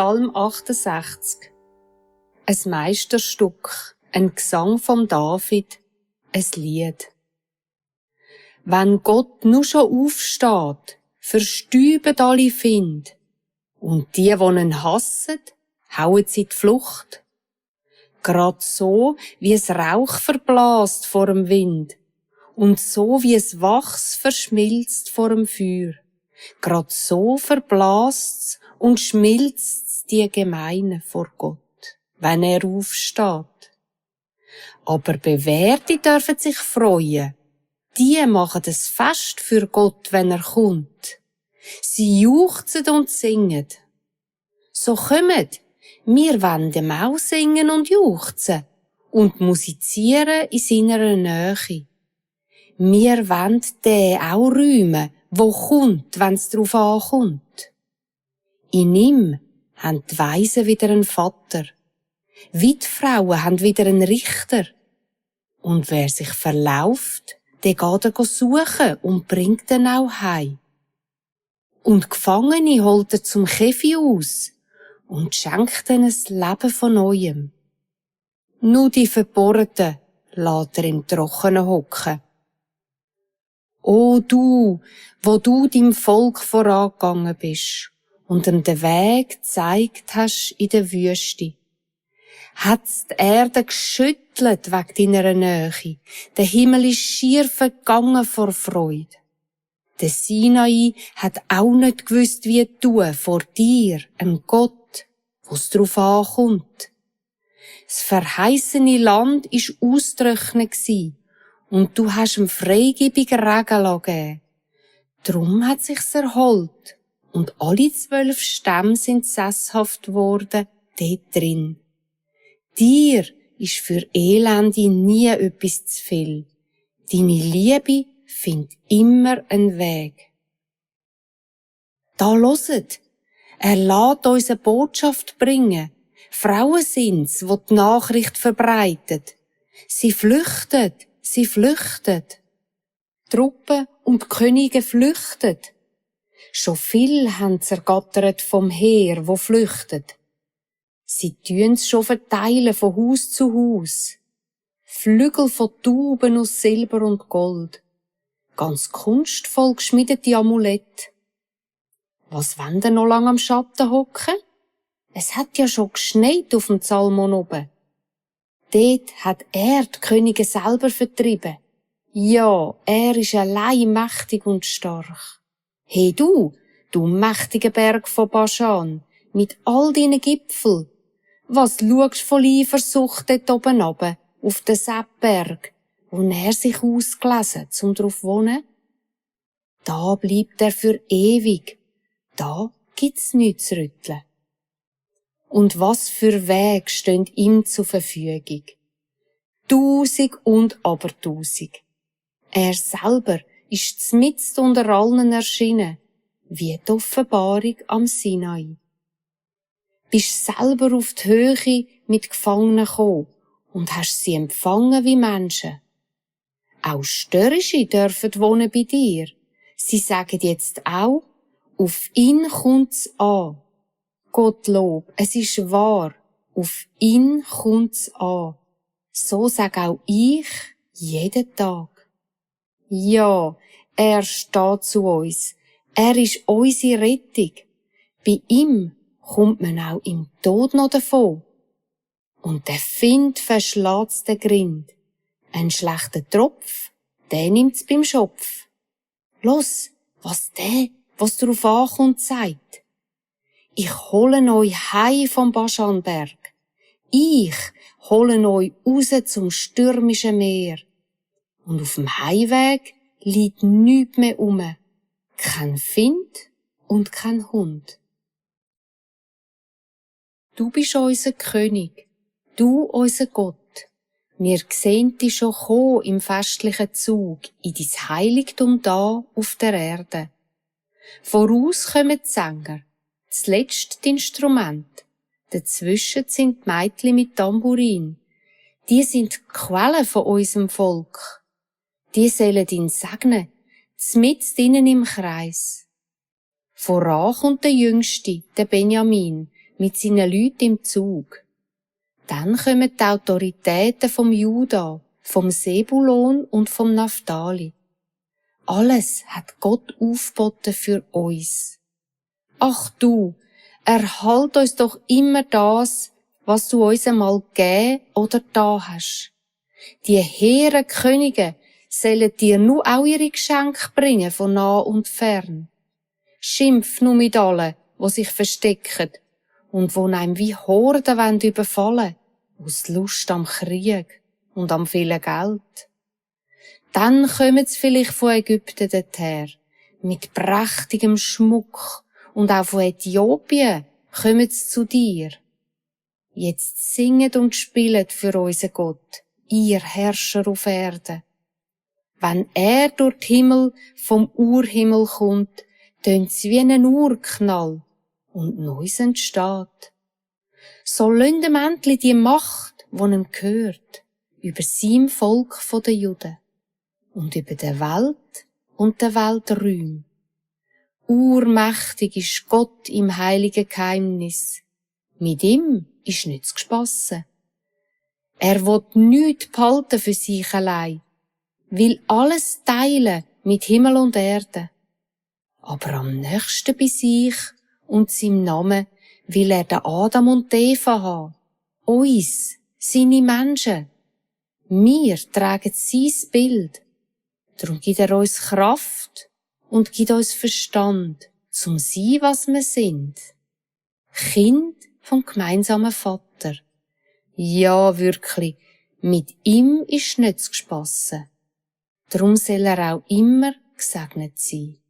Psalm 68. Ein Meisterstück, ein Gesang vom David, ein Lied. Wenn Gott nur schon aufsteht, verstüben alle Find, und die ihn hassen, hauen sie in die Flucht. Grad so, wie es Rauch verblasst vor dem Wind, und so wie es Wachs verschmilzt vor dem Feuer. Grad so verblasst's und schmilzt's die Gemeine vor Gott, wenn er aufsteht. Aber Bewährte dürfen sich freuen. Die machen es Fest für Gott, wenn er kommt. Sie juchzen und singen. So kommet, wir wollen dem auch singen und juchzen und musizieren in seiner Nähe. Wir wollen den auch rühmen, wo kommt, wenn's drauf ankommt. In ihm haben die Weisen wieder einen Vater. Wie die Frauen haben wieder einen Richter. Und wer sich verlauft, der geht er suchen und bringt ihn auch heim. Und Gefangene holt er zum Käfig aus und schenkt ihnen ein Leben von Neuem. Nur die Verbohrten lässt er im Trockenen hocken. O du, wo du deinem Volk vorangegangen bist und ihm den Weg gezeigt hast in der Wüste, hat's die Erde geschüttelt wegen deiner Nähe. Der Himmel ist schier vergangen vor Freude. Der Sinai hat auch nicht gewusst, wie tun vor dir, einem Gott, wo's drauf ankommt. Das verheißene Land ist ausgetrocknet gsi, und du hast ihm freigebig Regen gegeben. Drum hat sich's erholt, und alle 12 Stämme sind sesshaft geworden, dort drin. Dir ist für Elende nie etwas zu viel. Deine Liebe findet immer einen Weg. Da hört, er lässt uns eine Botschaft bringen. Frauen sind's, die Nachricht verbreiten. Sie flüchten. Truppen und Könige flüchten. Schon viel haben zergattert vom Heer, wo flüchtet. Sie tun's schon verteilen von Haus zu Haus. Flügel von Tauben aus Silber und Gold. Ganz kunstvoll geschmiedete Amulette. Was wollen denn noch lang am Schatten hocken? Es hat ja schon geschneit auf dem Zalmon oben. Dort hat er die Könige selber vertrieben. Ja, er ist allein mächtig und stark. Hey du mächtiger Berg von Baschan, mit all deinen Gipfeln. Was schaust voll Eifersucht dort oben runter, auf den Seppberg, wo er sich ausgelesen, zum drauf wohnen? Da bleibt er für ewig. Da gibt's nichts zu rütteln. Und was für Wege stehen ihm zur Verfügung? 1000 und aber 1000. Er selber ist mitten unter allen erschienen, wie die Offenbarung am Sinai. Bist selber auf die Höhe mit Gefangenen gekommen und hast sie empfangen wie Menschen. Auch Störrische dürfen wohnen bei dir. Sie sagen jetzt auch, auf ihn kommt's an. Gottlob, es ist wahr, auf ihn kommt's an. So sag auch ich jeden Tag. Ja, er steht zu uns. Er ist unsere Rettung. Bei ihm kommt man auch im Tod noch davon. Und der Find verschlägt's den Grind. Ein schlechter Tropf, der nimmt's beim Schopf. Los, was drauf ankommt, sagt. Ich hole euch heim vom Baschanberg. Ich hole euch raus zum stürmischen Meer. Und auf dem Heimweg liegt nichts mehr um. Kein Find und kein Hund. Du bist unser König, du unser Gott. Wir sehen dich schon kommen im festlichen Zug in dein Heiligtum da auf der Erde. Voraus kommen die Sänger, zuletzt die Instrumente. Dazwischen sind die Mädchen mit Tambourin. Die sind die Quellen von unserem Volk. Die sollen ihn segnen, mitten innen im Kreis. Voran kommt der Jüngste, der Benjamin, mit seinen Leuten im Zug. Dann kommen die Autoritäten vom Juda, vom Sebulon und vom Naphtali. Alles hat Gott aufgeboten für uns. Ach du, erhalt uns doch immer das, was du uns einmal gegeben oder da hast. Die hehren Könige sollen dir nur auch ihre Geschenke bringen von nah und fern. Schimpf nur mit allen, wo sich verstecken und wo einem wie Horden wollen überfallen, aus Lust am Krieg und am vielen Geld. Dann kommen sie vielleicht von Ägypten dorthin, mit prächtigem Schmuck, und auch von Äthiopien kommen sie zu dir. Jetzt singet und spielt für unseren Gott, ihr Herrscher auf Erden. Wenn er durch den Himmel vom Urhimmel kommt, tönt's wie ein Urknall und Neues entsteht. So lönnt dem endlich die Macht, die ihm gehört, über sein Volk von den Juden und über der Welt und der Welträume. Urmächtig ist Gott im heiligen Geheimnis. Mit ihm ist nichts gespassen. Er will nichts behalten für sich allein, will alles teilen mit Himmel und Erde. Aber am nächsten bei sich und seinem Namen will er den Adam und die Eva haben. Uns, seine Menschen. Wir tragen sein Bild. Darum gibt er uns Kraft und gibt uns Verstand, zum sein, was wir sind. Kind vom gemeinsamen Vater. Ja, wirklich, mit ihm ist nichts gespassen. Darum soll er auch immer gesegnet sein.